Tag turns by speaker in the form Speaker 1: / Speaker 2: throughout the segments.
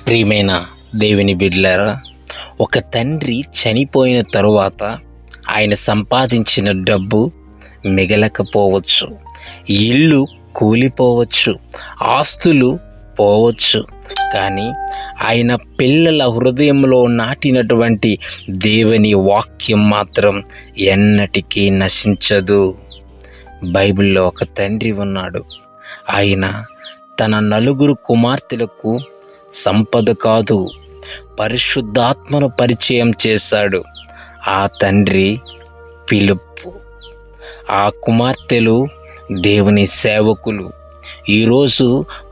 Speaker 1: ప్రియమైన దేవుని బిడ్డలారా, ఒక తండ్రి చనిపోయిన తరువాత ఆయన సంపాదించిన డబ్బు మిగలకపోవచ్చు, ఇల్లు కూలిపోవచ్చు, ఆస్తులు పోవచ్చు, కానీ ఆయన పిల్లల హృదయంలో నాటినటువంటి దేవుని వాక్యం మాత్రం ఎన్నటికీ నశించదు. బైబిల్లో ఒక తండ్రి ఉన్నాడు. ఆయన తన 4 కుమార్తెలకు సంపద కాదు, పరిశుద్ధాత్మను పరిచయం చేశాడు. ఆ తండ్రి ఫిలిప్పు. ఆ కుమార్తెలు దేవుని సేవకులు. ఈరోజు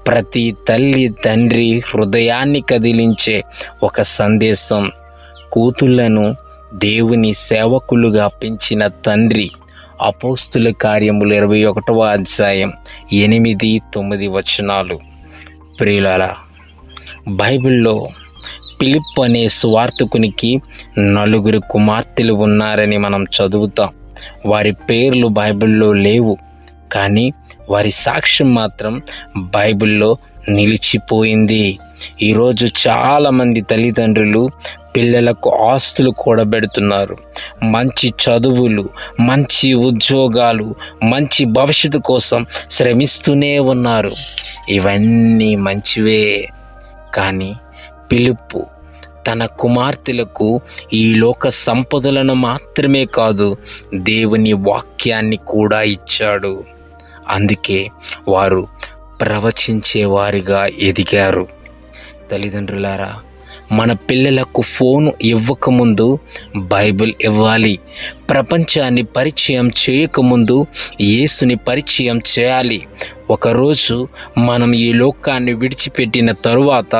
Speaker 1: ప్రతి తల్లి తండ్రి హృదయాన్ని కదిలించే ఒక సందేశం. కూతుళ్లను దేవుని సేవకులుగా పెంచిన తండ్రి. అపోస్తుల కార్యములు 21వ అధ్యాయం 8-9 వచనాలు. ప్రియులారా, బైబిల్లో ఫిలిప్ అనే సువార్తికునికి 4 కుమార్తెలు ఉన్నారని మనం చదువుతాం. వారి పేర్లు బైబిల్లో లేవు, కానీ వారి సాక్ష్యం మాత్రం బైబిల్లో నిలిచిపోయింది. ఈరోజు చాలామంది తల్లిదండ్రులు పిల్లలకు ఆస్తులు కూడబెడుతున్నారు. మంచి చదువులు, మంచి ఉద్యోగాలు, మంచి భవిష్యత్తు కోసం శ్రమిస్తూనే ఉన్నారు. ఇవన్నీ మంచివే, కానీ ఫిలిప్పు తన కుమార్తెలకు ఈ లోక సంపదలను మాత్రమే కాదు, దేవుని వాక్యాన్ని కూడా ఇచ్చాడు. అందుకే వారు ప్రవచించేవారిగా ఎదిగారు. తల్లిదండ్రులారా, మన పిల్లలకు ఫోను ఇవ్వకముందు బైబిల్ ఇవ్వాలి. ప్రపంచాన్ని పరిచయం చేయకముందు యేసుని పరిచయం చేయాలి. ఒకరోజు మనం ఈ లోకాన్ని విడిచిపెట్టిన తరువాత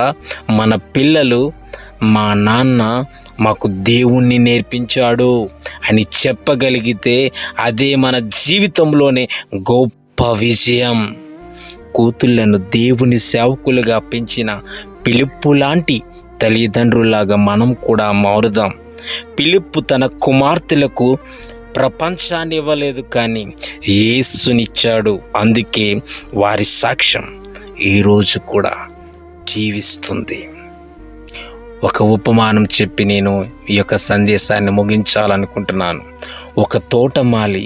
Speaker 1: మన పిల్లలు, మా నాన్న మాకు దేవుణ్ణి నేర్పించాడు అని చెప్పగలిగితే అదే మన జీవితంలోనే గొప్ప విజయం. కూతుళ్లను దేవుని సేవకులుగా పెంచిన ఫిలిప్పు లాంటి తల్లిదండ్రులాగా మనం కూడా మారుదాం. ఫిలిప్పు తన కుమార్తెలకు ప్రపంచాన్ని ఇవ్వలేదు, కానీ యేసునిచ్చాడు. అందుకే వారి సాక్ష్యం ఈరోజు కూడా జీవిస్తుంది. ఒక ఉపమానం చెప్పి నేను ఈ యొక్క సందేశాన్ని ముగించాలనుకుంటున్నాను. ఒక తోటమాలి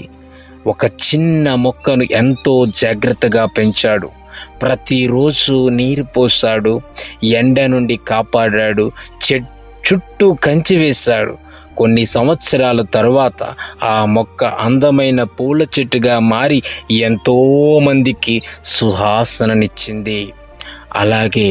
Speaker 1: ఒక చిన్న మొక్కను ఎంతో జాగ్రత్తగా పెంచాడు. ప్రతిరోజు నీరు పోసాడు, ఎండ నుండి కాపాడాడు, చుట్టూ కంచి వేశాడు. కొన్ని సంవత్సరాల తర్వాత ఆ మొక్క అందమైన పూల చెట్టుగా మారి ఎంతోమందికి సువాసననిచ్చింది. అలాగే